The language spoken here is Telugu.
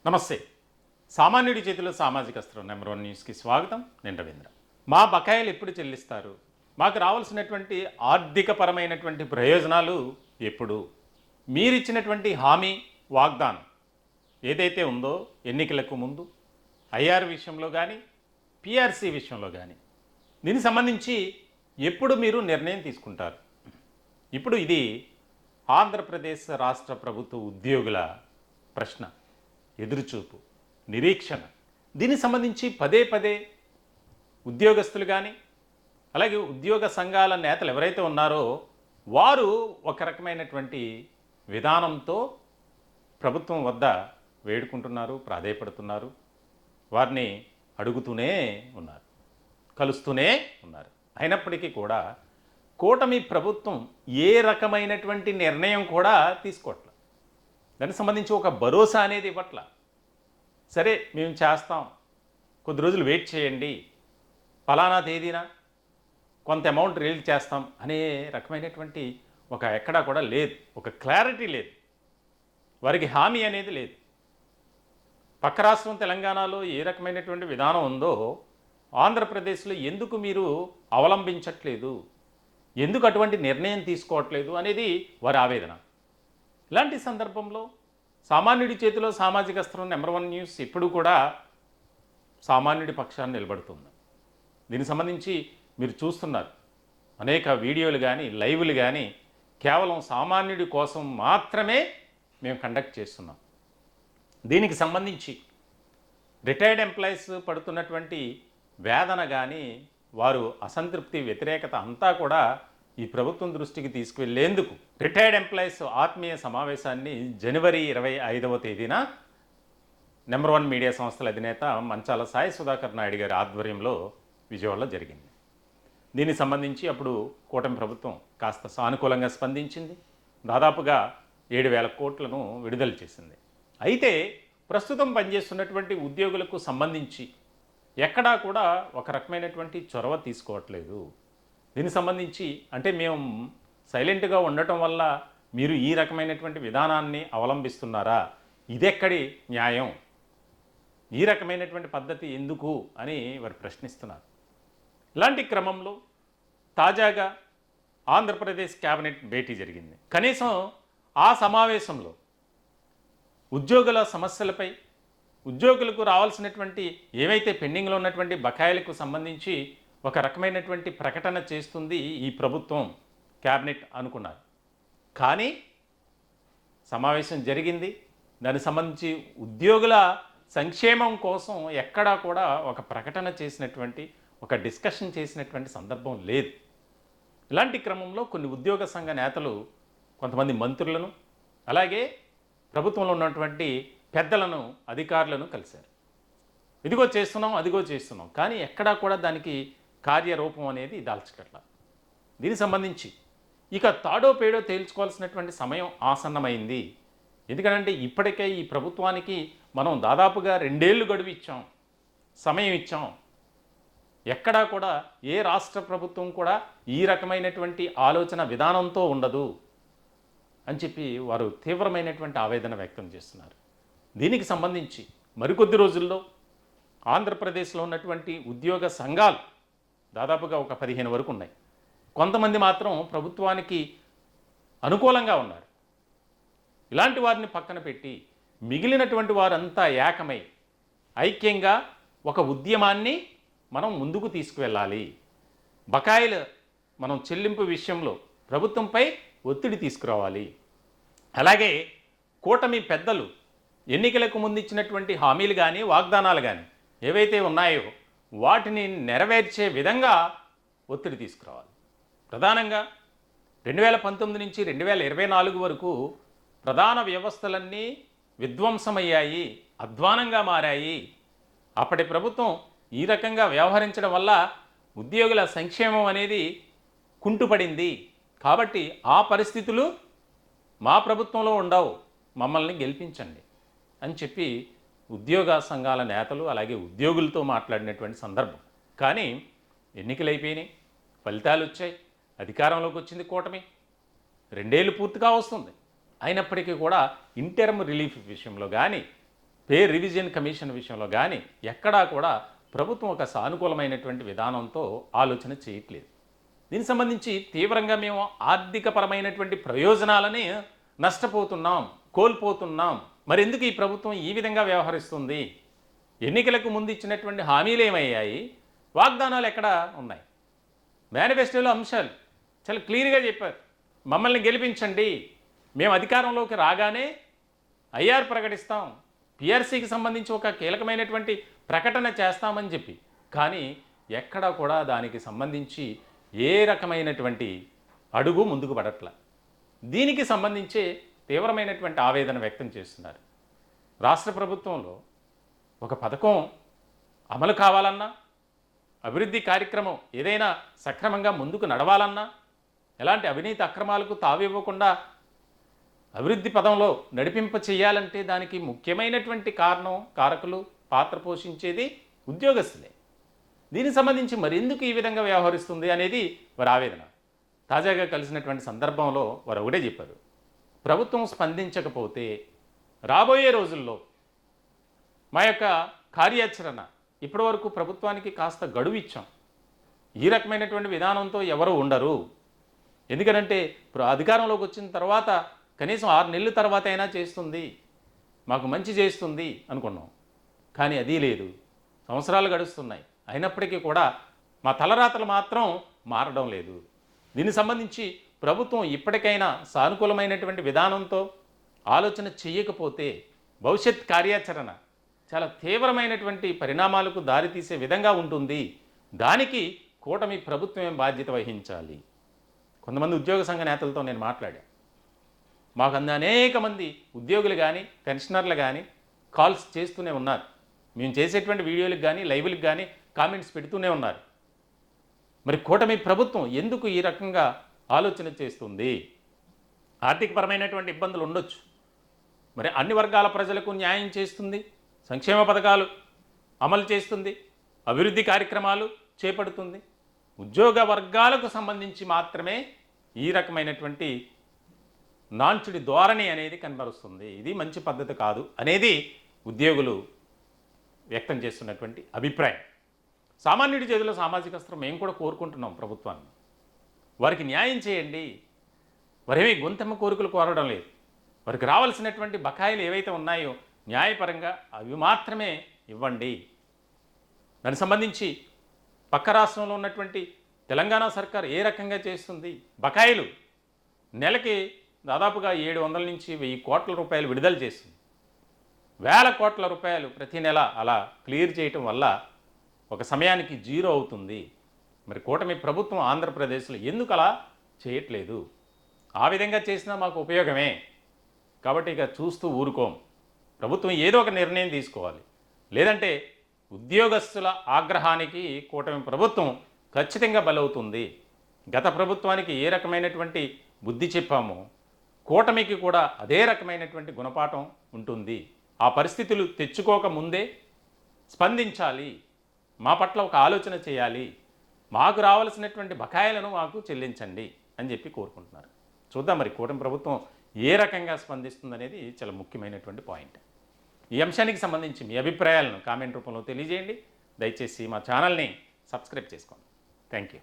నమస్తే. సామాన్యుడి చేతిలో సామాజిక అస్త్రం నెంబర్ 1 న్యూస్కి స్వాగతం. నేను రవీంద్ర. మా బకాయిలు ఎప్పుడు చెల్లిస్తారు? మాకు రావాల్సినటువంటి ఆర్థికపరమైనటువంటి ప్రయోజనాలు ఎప్పుడు? మీరిచ్చినటువంటి హామీ, వాగ్దానం ఏదైతే ఉందో ఎన్నికలకు ముందు ఐఆర్ విషయంలో కానీ, పిఆర్సీ విషయంలో కానీ దీనికి సంబంధించి ఎప్పుడు మీరు నిర్ణయం తీసుకుంటారు? ఇప్పుడు ఇది ఆంధ్రప్రదేశ్ రాష్ట్ర ప్రభుత్వ ఉద్యోగుల ప్రశ్న, ఎదురుచూపు, నిరీక్షణ. దీనికి సంబంధించి పదే పదే ఉద్యోగస్తులు కానీ, అలాగే ఉద్యోగ సంఘాల నేతలు ఎవరైతే ఉన్నారో వారు ఒక రకమైనటువంటి విధానంతో ప్రభుత్వం వద్ద వేడుకుంటున్నారు, ప్రాధేయపడుతున్నారు, వారిని అడుగుతూనే ఉన్నారు, కలుస్తూనే ఉన్నారు. అయినప్పటికీ కూడా కూటమి ప్రభుత్వం ఏ రకమైనటువంటి నిర్ణయం కూడా తీసుకోవట్లేదు. దానికి సంబంధించి ఒక భరోసా అనేది ఇవ్వట్ల. సరే మేము చేస్తాం, కొద్ది రోజులు వెయిట్ చేయండి, ఫలానా తేదీన కొంత అమౌంట్ రిలీజ్ చేస్తాం అనే రకమైనటువంటి ఒక ఎక్కడా కూడా లేదు, ఒక క్లారిటీ లేదు, వారికి హామీ అనేది లేదు. పక్క రాష్ట్రం తెలంగాణలో ఏ రకమైనటువంటి విధానం ఉందో ఆంధ్రప్రదేశ్లో ఎందుకు మీరు అవలంబించట్లేదు, ఎందుకు అటువంటి నిర్ణయం తీసుకోవట్లేదు అనేది వారి ఆవేదన. ఇలాంటి సందర్భంలో సామాన్యుడి చేతిలో సామాజిక అస్త్రం నెంబర్ 1 న్యూస్ ఎప్పుడు కూడా సామాన్యుడి పక్షాన్ని నిలబడుతుంది. దీనికి సంబంధించి మీరు చూస్తున్నారు అనేక వీడియోలు కానీ, లైవ్లు కానీ కేవలం సామాన్యుడి కోసం మాత్రమే మేము కండక్ట్ చేస్తున్నాం. దీనికి సంబంధించి రిటైర్డ్ ఎంప్లాయీస్ పడుతున్నటువంటి వేదన కానీ, వారు అసంతృప్తి, వ్యతిరేకత అంతా కూడా ఈ ప్రభుత్వం దృష్టికి తీసుకువెళ్లేందుకు రిటైర్డ్ ఎంప్లాయీస్ ఆత్మీయ సమావేశాన్ని జనవరి 25వ తేదీన నెంబర్ 1 మీడియా సంస్థల అధినేత మంచాల సాయి సుధాకర్ నాయుడు గారి ఆధ్వర్యంలో విజయవాడలో జరిగింది. దీనికి సంబంధించి అప్పుడు కూటమి ప్రభుత్వం కాస్త సానుకూలంగా స్పందించింది. దాదాపుగా 7,000 కోట్లను విడుదల చేసింది. అయితే ప్రస్తుతం పనిచేస్తున్నటువంటి ఉద్యోగులకు సంబంధించి ఎక్కడా కూడా ఒక రకమైనటువంటి చొరవ తీసుకోవట్లేదు. దీనికి సంబంధించి అంటే మేము సైలెంట్గా ఉండటం వల్ల మీరు ఈ రకమైనటువంటి విధానాన్ని అవలంబిస్తున్నారా, ఇదెక్కడి న్యాయం, ఈ రకమైనటువంటి పద్ధతి ఎందుకు అని వారు ప్రశ్నిస్తున్నారు. ఇలాంటి క్రమంలో తాజాగా ఆంధ్రప్రదేశ్ క్యాబినెట్ భేటీ జరిగింది. కనీసం ఆ సమావేశంలో ఉద్యోగుల సమస్యలపై, ఉద్యోగులకు రావాల్సినటువంటి ఏవైతే పెండింగ్లో ఉన్నటువంటి బకాయిలకు సంబంధించి ఒక రకమైనటువంటి ప్రకటన చేస్తుంది ఈ ప్రభుత్వం, క్యాబినెట్ అనుకున్నారు. కానీ సమావేశం జరిగింది, దానికి సంబంధించి ఉద్యోగుల సంక్షేమం కోసం ఎక్కడా కూడా ఒక ప్రకటన చేసినటువంటి, ఒక డిస్కషన్ చేసినటువంటి సందర్భం లేదు. ఇలాంటి క్రమంలో కొన్ని ఉద్యోగ సంఘ నేతలు కొంతమంది మంత్రులను, అలాగే ప్రభుత్వంలో ఉన్నటువంటి పెద్దలను, అధికారులను కలిశారు. ఇదిగో చేస్తున్నాం, అదిగో చేస్తున్నాం, కానీ ఎక్కడా కూడా దానికి కార్యరూపం అనేది దాల్చట్ల. దీనికి సంబంధించి ఇక తాడో పేడో తేల్చుకోవాల్సినటువంటి సమయం ఆసన్నమైంది. ఎందుకంటే ఇప్పటికే ఈ ప్రభుత్వానికి మనం దాదాపుగా 2 ఏళ్ళు గడువు ఇచ్చాం, సమయం ఇచ్చాం. ఎక్కడా కూడా ఏ రాష్ట్ర ప్రభుత్వం కూడా ఈ రకమైనటువంటి ఆలోచన విధానంతో ఉండదు అని చెప్పి వారు తీవ్రమైనటువంటి ఆవేదన వ్యక్తం చేస్తున్నారు. దీనికి సంబంధించి మరికొద్ది రోజుల్లో ఆంధ్రప్రదేశ్లో ఉన్నటువంటి ఉద్యోగ సంఘాలు దాదాపుగా ఒక 15 వరకు ఉన్నాయి. కొంతమంది మాత్రం ప్రభుత్వానికి అనుకూలంగా ఉన్నారు. ఇలాంటి వారిని పక్కన పెట్టి మిగిలినటువంటి వారంతా ఏకమై ఐక్యంగా ఒక ఉద్యమాన్ని మనం ముందుకు తీసుకువెళ్ళాలి. బకాయిలు మనం చెల్లింపు విషయంలో ప్రభుత్వంపై ఒత్తిడి తీసుకురావాలి. అలాగే కూటమి పెద్దలు ఎన్నికలకు ముందు ఇచ్చినటువంటి హామీలు కానీ, వాగ్దానాలు కానీ ఏవైతే ఉన్నాయో వాటిని నెరవేర్చే విధంగా ఒత్తిడి తీసుకురావాలి. ప్రధానంగా 2019 నుంచి 2024 వరకు ప్రధాన వ్యవస్థలన్నీ విధ్వంసమయ్యాయి, అధ్వానంగా మారాయి. అప్పటి ప్రభుత్వం ఈ రకంగా వ్యవహరించడం వల్ల ఉద్యోగుల సంక్షేమం అనేది కుంటుపడింది. కాబట్టి ఆ పరిస్థితులు మా ప్రభుత్వంలో ఉండవు, మమ్మల్ని గెలిపించండి అని చెప్పి ఉద్యోగ సంఘాల నేతలు అలాగే ఉద్యోగులతో మాట్లాడినటువంటి సందర్భం. కానీ ఎన్నికలు అయిపోయినాయి, ఫలితాలు వచ్చాయి, అధికారంలోకి వచ్చింది కూటమి, 2 ఏళ్ళు పూర్తిగా వస్తుంది. అయినప్పటికీ కూడా ఇంటర్మ్ రిలీఫ్ విషయంలో కానీ, పే రివిజన్ కమిషన్ విషయంలో కానీ ఎక్కడా కూడా ప్రభుత్వం ఒక సానుకూలమైనటువంటి విధానంతో ఆలోచన చేయట్లేదు. దీనికి సంబంధించి తీవ్రంగా మేము ఆర్థికపరమైనటువంటి ప్రయోజనాలని నష్టపోతున్నాం, కోల్పోతున్నాం. మరి ఎందుకు ఈ ప్రభుత్వం ఈ విధంగా వ్యవహరిస్తుంది? ఎన్నికలకు ముందు ఇచ్చినటువంటి హామీలు ఏమయ్యాయి? వాగ్దానాలు ఎక్కడ ఉన్నాయి? మేనిఫెస్టోలో అంశాలు చాలా క్లియర్గా చెప్పారు. మమ్మల్ని గెలిపించండి, మేము అధికారంలోకి రాగానే ఐఆర్ ప్రకటిస్తాం, పిఆర్సీకి సంబంధించి ఒక కీలకమైనటువంటి ప్రకటన చేస్తామని చెప్పి, కానీ ఎక్కడా కూడా దానికి సంబంధించి ఏ రకమైనటువంటి అడుగు ముందుకు పడట్ల. దీనికి సంబంధించే తీవ్రమైనటువంటి ఆవేదన వ్యక్తం చేస్తున్నారు. రాష్ట్ర ప్రభుత్వంలో ఒక పథకం అమలు కావాలన్నా, అభివృద్ధి కార్యక్రమం ఏదైనా సక్రమంగా ముందుకు నడవాలన్నా, ఎలాంటి అవినీతి అక్రమాలకు తావివ్వకుండా అభివృద్ధి పదంలో నడిపింప చేయాలంటే దానికి ముఖ్యమైనటువంటి కారకులు పాత్ర పోషించేది ఉద్యోగస్తులే. దీనికి సంబంధించి మరెందుకు ఈ విధంగా వ్యవహరిస్తుంది అనేది వారి ఆవేదన. తాజాగా కలిసినటువంటి సందర్భంలో వారు ఒకటే చెప్పారు, ప్రభుత్వం స్పందించకపోతే రాబోయే రోజుల్లో మా యొక్క కార్యాచరణ, ఇప్పటివరకు ప్రభుత్వానికి కాస్త గడువు ఇచ్చాం, ఈ రకమైనటువంటి విధానంతో ఎవరు ఉండరు. ఎందుకనంటే అధికారంలోకి వచ్చిన తర్వాత కనీసం 6 నెలల తర్వాత అయినా చేస్తుంది, మాకు మంచి చేస్తుంది అనుకున్నాం. కానీ అది లేదు, సంవత్సరాలు గడుస్తున్నాయి. అయినప్పటికీ కూడా మా తలరాతలు మాత్రం మారడం లేదు. దీనికి సంబంధించి ప్రభుత్వం ఇప్పటికైనా సానుకూలమైనటువంటి విధానంతో ఆలోచన చేయకపోతే భవిష్యత్ కార్యాచరణ చాలా తీవ్రమైనటువంటి పరిణామాలకు దారితీసే విధంగా ఉంటుంది. దానికి కూటమి ప్రభుత్వమే బాధ్యత వహించాలి. కొంతమంది ఉద్యోగ సంఘ నేతలతో నేను మాట్లాడాను. మాకు అనేక మంది ఉద్యోగులు కానీ పెన్షనర్లు కానీ కాల్స్ చేస్తూనే ఉన్నారు. మేము చేసేటువంటి వీడియోలకు కానీ లైవ్లకు కానీ కామెంట్స్ పెడుతూనే ఉన్నారు. మరి కూటమి ప్రభుత్వం ఎందుకు ఈ రకంగా ఆలోచన చేస్తుంది? ఆర్థికపరమైనటువంటి ఇబ్బందులు ఉండొచ్చు, మరి అన్ని వర్గాల ప్రజలకు న్యాయం చేస్తుంది, సంక్షేమ పథకాలు అమలు చేస్తుంది, అభివృద్ధి కార్యక్రమాలు చేపడుతుంది. ఉద్యోగ వర్గాలకు సంబంధించి మాత్రమే ఈ రకమైనటువంటి నాంచుడి ధోరణి అనేది కనబరుస్తుంది. ఇది మంచి పద్ధతి కాదు అనేది ఉద్యోగులు వ్యక్తం చేస్తున్నటువంటి అభిప్రాయం. సామాన్యుడి చేతిలో సామాజిక అస్త్రం మేము కూడా కోరుకుంటున్నాం ప్రభుత్వాన్ని. వారికి న్యాయం చేయండి. వారేమీ గొంతెమ్మ కోరికలు కోరడం లేదు. వారికి రావాల్సినటువంటి బకాయిలు ఏవైతే ఉన్నాయో న్యాయపరంగా అవి మాత్రమే ఇవ్వండి. దానికి సంబంధించి పక్క రాష్ట్రంలో ఉన్నటువంటి తెలంగాణ సర్కార్ ఏ రకంగా చేస్తుంది? బకాయిలు నెలకి దాదాపుగా 700 నుంచి 1000 కోట్ల రూపాయలు విడుదల చేస్తుంది. 1000 కోట్ల రూపాయలు ప్రతి నెల అలా క్లియర్ చేయటం వల్ల ఒక సమయానికి జీరో అవుతుంది. మరి కూటమి ప్రభుత్వం ఆంధ్రప్రదేశ్లో ఎందుకు అలా చేయట్లేదు? ఆ విధంగా చేసినా మాకు ఉపయోగమే. కాబట్టి ఇక చూస్తూ ఊరుకోం. ప్రభుత్వం ఏదో ఒక నిర్ణయం తీసుకోవాలి. లేదంటే ఉద్యోగస్తుల ఆగ్రహానికి కూటమి ప్రభుత్వం ఖచ్చితంగా బలవుతుంది. గత ప్రభుత్వానికి ఏ రకమైనటువంటి బుద్ధి చెప్పామో కూటమికి కూడా అదే రకమైనటువంటి గుణపాఠం ఉంటుంది. ఆ పరిస్థితులు తెచ్చుకోక ముందే స్పందించాలి. మా పట్ల ఒక ఆలోచన చేయాలి. మాకు రావాల్సినటువంటి బకాయిలను మాకు చెల్లించండి అని చెప్పి కోరుకుంటున్నారు. చూద్దాం మరి కూటమి ప్రభుత్వం ఏ రకంగా స్పందిస్తుందనేది చాలా ముఖ్యమైనటువంటి పాయింట్. ఈ అంశానికి సంబంధించి మీ అభిప్రాయాలను కామెంట్ రూపంలో తెలియజేయండి. దయచేసి మా ఛానల్ని సబ్స్క్రైబ్ చేసుకోండి. Thank you.